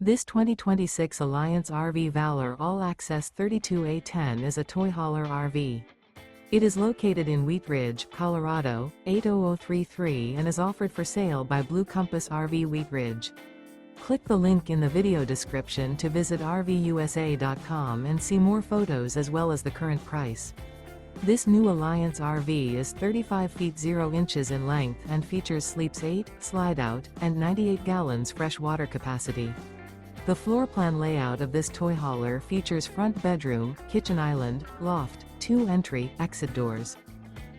This 2026 Alliance RV Valor All-Access 32A10 is a toy hauler RV. It is located in Wheat Ridge, Colorado, 80033 and is offered for sale by Blue Compass RV Wheat Ridge. Click the link in the video description to visit RVUSA.com and see more photos as well as the current price. This new Alliance RV is 35 feet 0 inches in length and features sleeps 8, slide-out, and 98 gallons fresh water capacity. The floor plan layout of this toy hauler features front bedroom, kitchen island, loft, 2 entry, exit doors.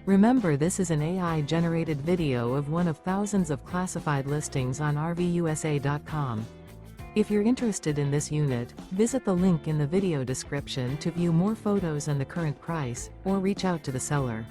Remember, this is an AI-generated video of one of thousands of classified listings on RVUSA.com. If you're interested in this unit, visit the link in the video description to view more photos and the current price, or reach out to the seller.